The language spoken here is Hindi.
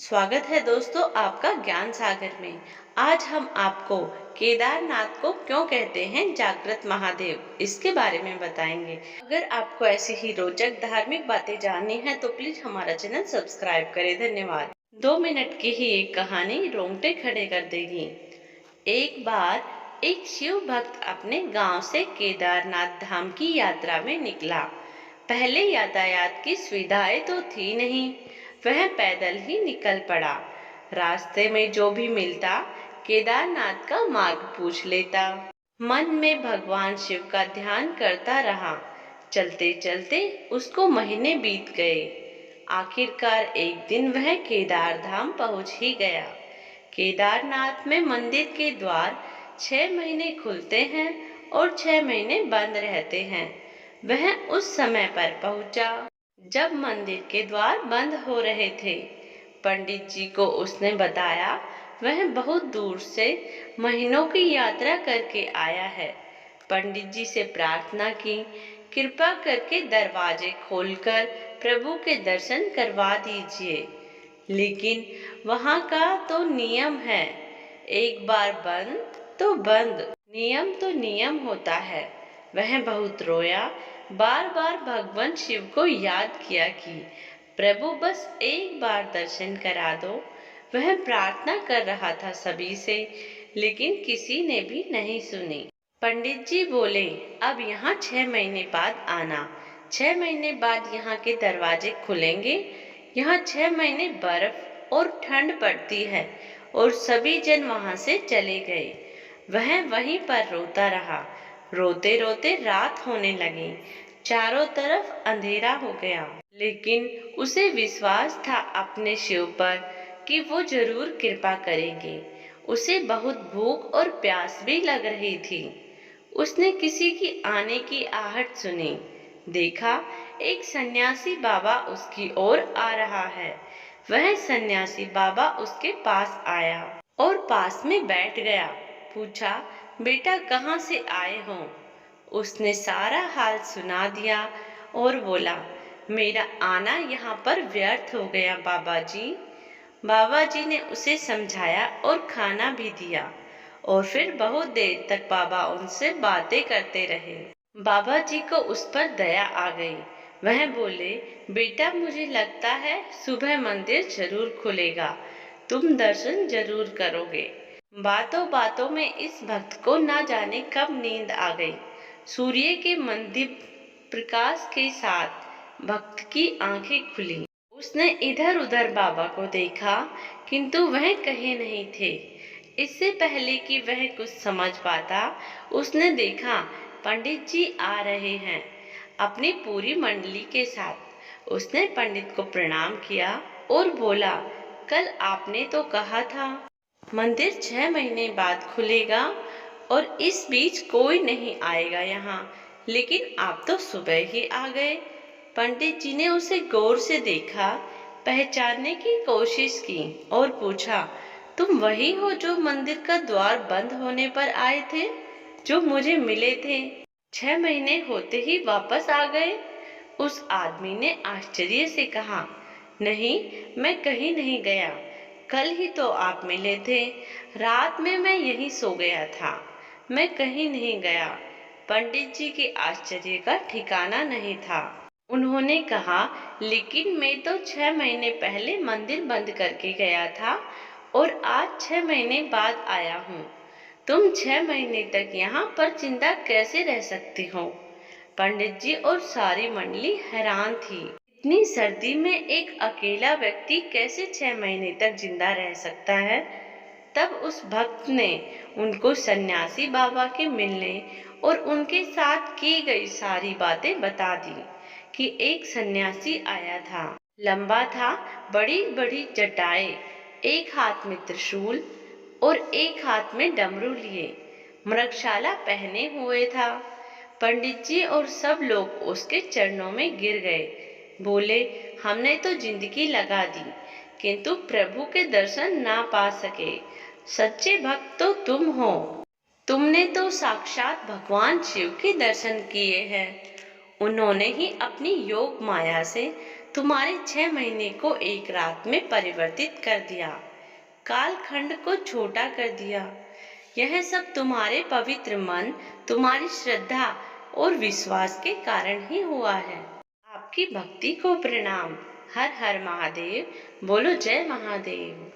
स्वागत है दोस्तों आपका ज्ञान सागर में। आज हम आपको केदारनाथ को क्यों कहते हैं जागृत महादेव, इसके बारे में बताएंगे। अगर आपको ऐसी ही रोचक धार्मिक बातें जाननी है तो प्लीज हमारा चैनल सब्सक्राइब करें। धन्यवाद। 2 मिनट की ही एक कहानी रोंगटे खड़े कर देगी। एक बार एक शिव भक्त अपने गांव से केदारनाथ धाम की यात्रा में निकला। पहले यातायात की सुविधाएं तो थी नहीं, वह पैदल ही निकल पड़ा। रास्ते में जो भी मिलता केदारनाथ का मार्ग पूछ लेता। मन में भगवान शिव का ध्यान करता रहा। चलते चलते उसको महीने बीत गए। आखिरकार एक दिन वह केदार धाम पहुंच ही गया। केदारनाथ में मंदिर के द्वार 6 महीने खुलते हैं और 6 महीने बंद रहते हैं। वह उस समय पर पहुंचा जब मंदिर के द्वार बंद हो रहे थे। पंडित जी को उसने बताया वह बहुत दूर से महीनों की यात्रा करके आया है। पंडित जी से प्रार्थना की, कृपा करके दरवाजे खोलकर प्रभु के दर्शन करवा दीजिए। लेकिन वहाँ का तो नियम है, एक बार बंद तो बंद, नियम तो नियम होता है। वह बहुत रोया, बार बार भगवान शिव को याद किया कि प्रभु बस एक बार दर्शन करा दो। वह प्रार्थना कर रहा था सभी से, लेकिन किसी ने भी नहीं सुनी। पंडित जी बोले, अब यहाँ 6 महीने बाद आना। 6 महीने बाद यहाँ के दरवाजे खुलेंगे। यहाँ 6 महीने बर्फ और ठंड पड़ती है। और सभी जन वहाँ से चले गए। वह वहीं पर रोता रहा। रोते रोते रात होने लगी। चारों तरफ अंधेरा हो गया, लेकिन उसे विश्वास था अपने शिव पर कि वो जरूर कृपा करेंगे। उसे बहुत भूख और प्यास भी लग रही थी। उसने किसी की आने की आहट सुनी। देखा एक सन्यासी बाबा उसकी ओर आ रहा है। वह सन्यासी बाबा उसके पास आया और पास में बैठ गया। पूछा, बेटा कहाँ से आए हो? उसने सारा हाल सुना दिया और बोला, मेरा आना यहाँ पर व्यर्थ हो गया बाबा जी। बाबा जी ने उसे समझाया और खाना भी दिया और फिर बहुत देर तक बाबा उनसे बातें करते रहे। बाबा जी को उस पर दया आ गई। वह बोले, बेटा मुझे लगता है सुबह मंदिर जरूर खुलेगा, तुम दर्शन जरूर करोगे। बातों बातों में इस भक्त को ना जाने कब नींद आ गई। सूर्य के मंदिर प्रकाश के साथ भक्त की आंखें खुली। उसने इधर उधर बाबा को देखा, किंतु वह कहीं नहीं थे। इससे पहले कि वह कुछ समझ पाता, उसने देखा पंडित जी आ रहे हैं अपनी पूरी मंडली के साथ। उसने पंडित को प्रणाम किया और बोला, कल आपने तो कहा था मंदिर 6 महीने बाद खुलेगा और इस बीच कोई नहीं आएगा यहाँ, लेकिन आप तो सुबह ही आ गए। पंडित जी ने उसे गौर से देखा, पहचानने की कोशिश की और पूछा, तुम वही हो जो मंदिर का द्वार बंद होने पर आए थे, जो मुझे मिले थे? 6 महीने होते ही वापस आ गए? उस आदमी ने आश्चर्य से कहा, नहीं, मैं कहीं नहीं गया। कल ही तो आप मिले थे। रात में मैं यहीं सो गया था, मैं कहीं नहीं गया। पंडित जी के आश्चर्य का ठिकाना नहीं था। उन्होंने कहा, लेकिन मैं तो 6 महीने पहले मंदिर बंद करके गया था और आज 6 महीने बाद आया हूँ। तुम 6 महीने तक यहाँ पर जिंदा कैसे रह सकते हो? पंडित जी और सारी मंडली हैरान थी। इतनी सर्दी में एक अकेला व्यक्ति कैसे 6 महीने तक जिंदा रह सकता है? तब उस भक्त ने उनको सन्यासी बाबा के मिलने और उनके साथ की गई सारी बातें बता दी कि एक सन्यासी आया था। लंबा था, बड़ी बड़ी जटाएं, एक हाथ में त्रिशूल और एक हाथ में डमरू लिए, मृगशाला पहने हुए था। पंडित जी और सब लोग उसके चरणों में गिर गए। बोले, हमने तो जिंदगी लगा दी, किंतु प्रभु के दर्शन ना पा सके। सच्चे भक्त तो तुम हो। तुमने तो साक्षात भगवान शिव के दर्शन किए हैं। उन्होंने ही अपनी योग माया से तुम्हारे 6 महीने को एक रात में परिवर्तित कर दिया, कालखंड को छोटा कर दिया। यह सब तुम्हारे पवित्र मन, तुम्हारी श्रद्धा और विश्वास के कारण ही हुआ है। आपकी भक्ति को प्रणाम। हर हर महादेव। बोलो जय महादेव।